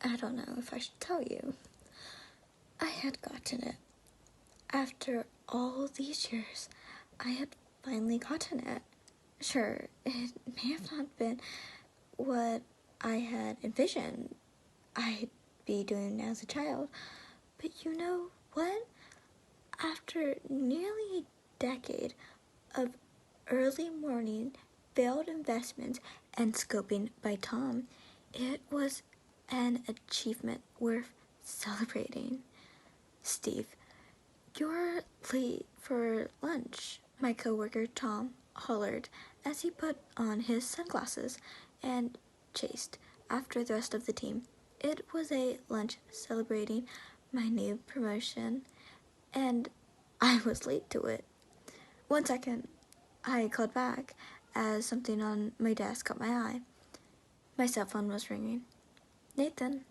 I don't know if I should tell you. I had gotten it. After all these years, I had finally gotten it. Sure, it may have not been what I had envisioned I'd be doing as a child, but you know what? After nearly a decade of early morning failed investments and scoping by Tom, it was an achievement worth celebrating. Steve, you're late for lunch, my coworker Tom hollered as he put on his sunglasses and chased after the rest of the team. It was a lunch celebrating my new promotion, and I was late to it. 1 second, I called back as something on my desk caught my eye. My cell phone was ringing. Nathan.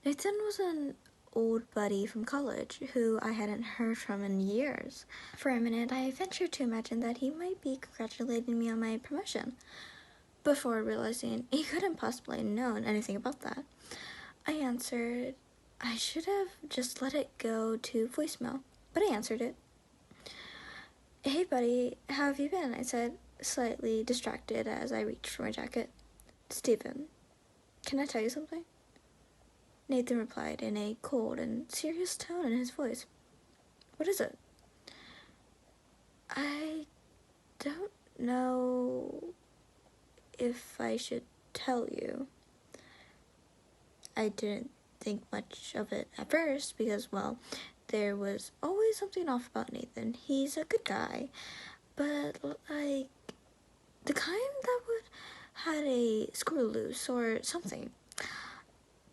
Nathan was an old buddy from college who I hadn't heard from in years. For a minute, I ventured to imagine that he might be congratulating me on my promotion, before realizing he couldn't possibly have known anything about that. I answered. I should have just let it go to voicemail, but I answered it. Hey buddy, how have you been? I said, slightly distracted as I reached for my jacket. Stephen, can I tell you something? Nathan replied in a cold and serious tone in his voice. What is it? I don't know if I should tell you. I didn't think much of it at first because, well, there was always something off about Nathan. He's a good guy, but, like, the kind that would had a screw loose or something.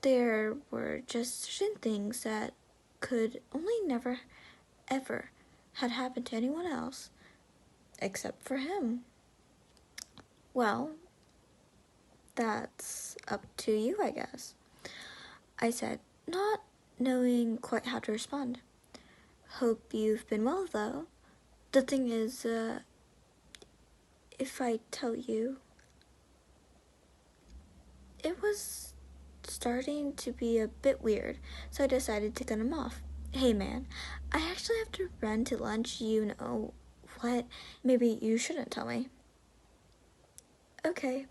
There were just certain things that could only never, ever had happened to anyone else, except for him. Well, that's up to you, I guess, I said, not knowing quite how to respond. Hope you've been well, though. The thing is, if I tell you, it was starting to be a bit weird, so I decided to cut him off. Hey man, I actually have to run to lunch, you know what? Maybe you shouldn't tell me. Okay.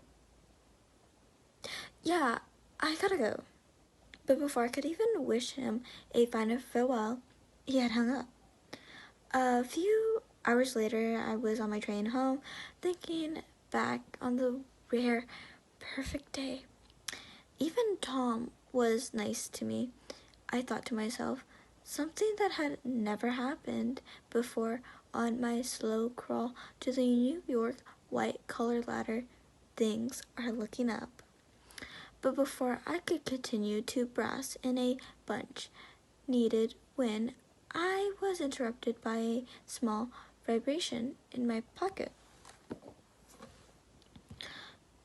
Yeah, I gotta go. But before I could even wish him a final farewell, he had hung up. A few hours later, I was on my train home, thinking back on the rare, perfect day. Even Tom was nice to me, I thought to myself, something that had never happened before on my slow crawl to the New York white-collar ladder. Things are looking up. But before I could continue to brass in a bunch needed when I was interrupted by a small vibration in my pocket.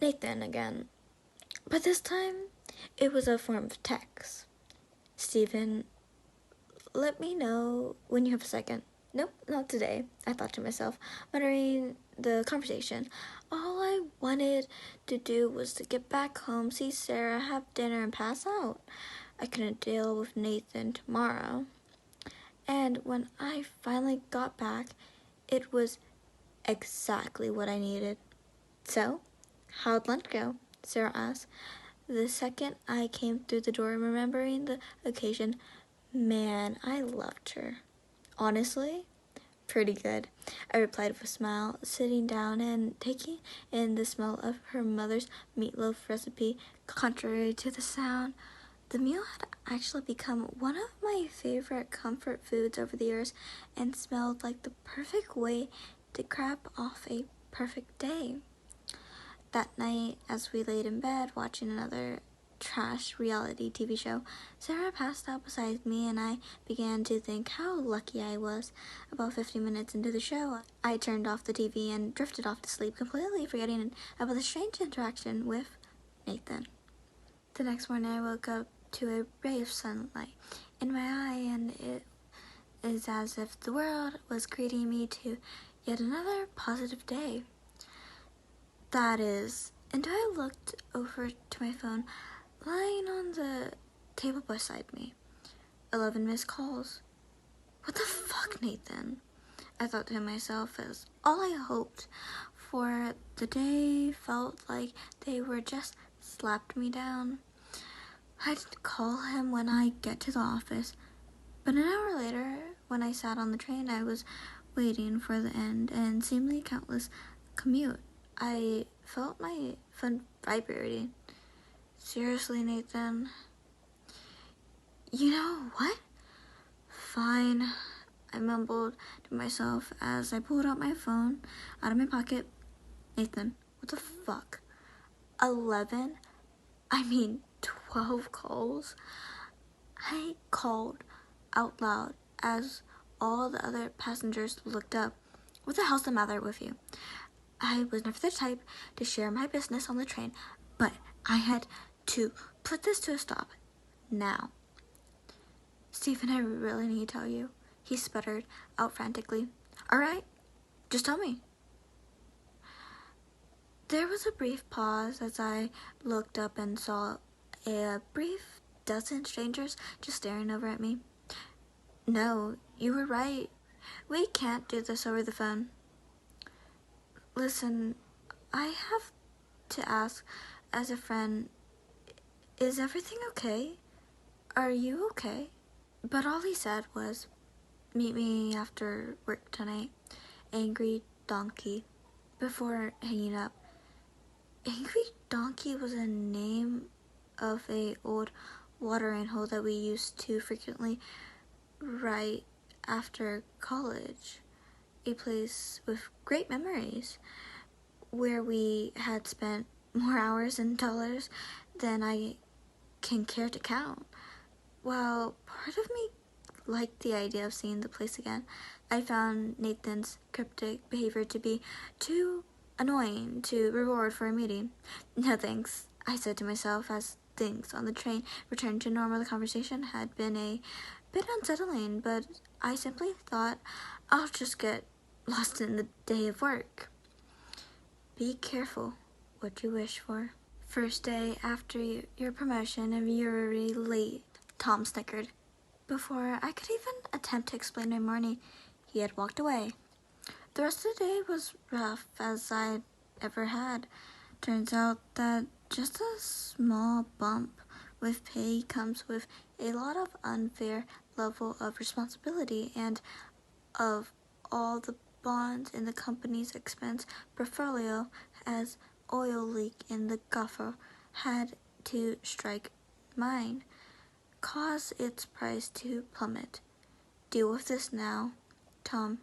Nathan again. But this time, it was a form of text. Stephen, let me know when you have a second. Nope, not today, I thought to myself, muttering the conversation. All I wanted to do was to get back home, see Sarah, have dinner, and pass out. I couldn't deal with Nathan tomorrow. And when I finally got back, it was exactly what I needed. So, how'd lunch go? Sarah asked. The second I came through the door, remembering the occasion, man, I loved her. Honestly, pretty good, I replied with a smile, sitting down and taking in the smell of her mother's meatloaf recipe. Contrary to the sound, the meal had actually become one of my favorite comfort foods over the years and smelled like the perfect way to cap off a perfect day. That night, as we laid in bed watching another trash reality TV show, Sarah passed out beside me and I began to think how lucky I was. About 50 minutes into the show, I turned off the TV and drifted off to sleep, completely forgetting about the strange interaction with Nathan. The next morning, I woke up to a ray of sunlight in my eye, and it is as if the world was greeting me to yet another positive day. That is, until I looked over to my phone, lying on the table beside me. 11 missed calls. What the fuck, Nathan? I thought to myself as all I hoped for the day felt like they were just slapped me down. I'd call him when I get to the office, but an hour later, when I sat on the train, I was waiting for the end and seemingly countless commute. I felt my phone vibrating. Seriously, Nathan? You know what? Fine, I mumbled to myself as I pulled out my phone out of my pocket. Nathan, what the fuck? 11? 12 calls? I called out loud as all the other passengers looked up. What the hell's the matter with you? I was never the type to share my business on the train, but I had to put this to a stop. Now. Stephen, I really need to tell you, he sputtered out frantically. All right, just tell me. There was a brief pause as I looked up and saw a brief dozen strangers just staring over at me. No, you were right. We can't do this over the phone. Listen, I have to ask as a friend, is everything okay? Are you okay? But all he said was, meet me after work tonight, Angry Donkey, before hanging up. Angry Donkey was a name of a old watering hole that we used to frequently right after college. A place with great memories, where we had spent more hours and dollars than I can care to count. While part of me liked the idea of seeing the place again, I found Nathan's cryptic behavior to be too annoying to reward for a meeting. No thanks, I said to myself as things on the train returned to normal. The conversation had been a bit unsettling, but I simply thought I'll just get lost in the day of work. Be careful what you wish for. First day after your promotion and you're already late, Tom snickered. Before I could even attempt to explain my morning, he had walked away. The rest of the day was rough as I'd ever had. Turns out that just a small bump with pay comes with a lot of unfair level of responsibility, and of all the bonds in the company's expense portfolio, as oil leak in the Gulf had to strike mine, cause its price to plummet. Deal with this now, Tom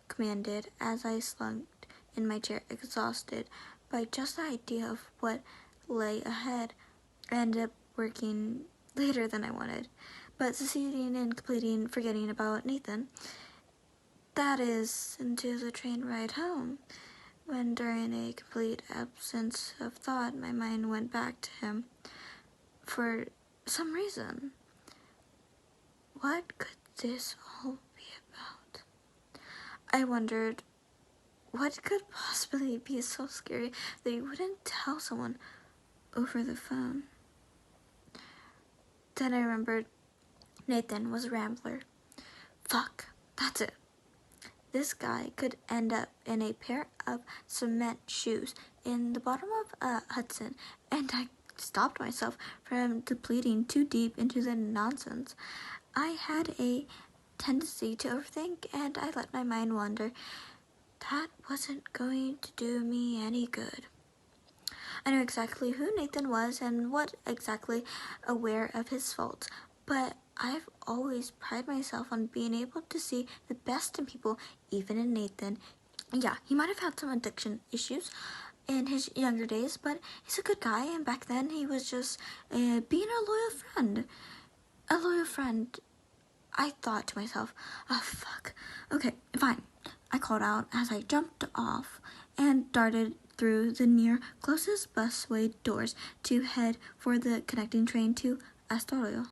commanded as I slumped in my chair, exhausted by just the idea of what lay ahead. I ended up working later than I wanted, but succeeding in forgetting about Nathan. That is, into the train ride home, when during a complete absence of thought, my mind went back to him. For some reason. What could this all be about? I wondered, what could possibly be so scary that he wouldn't tell someone over the phone? Then I remembered Nathan was a rambler. Fuck, that's it. This guy could end up in a pair of cement shoes in the bottom of a Hudson, and I stopped myself from depleting too deep into the nonsense. I had a tendency to overthink, and I let my mind wander. That wasn't going to do me any good. I knew exactly who Nathan was and what exactly aware of his faults, but I've always prided myself on being able to see the best in people, even in Nathan. Yeah, he might have had some addiction issues in his younger days, but he's a good guy, and back then he was just being a loyal friend. A loyal friend. I thought to myself, oh fuck, okay, fine. I called out as I jumped off and darted through the near closest busway doors to head for the connecting train to Astoria.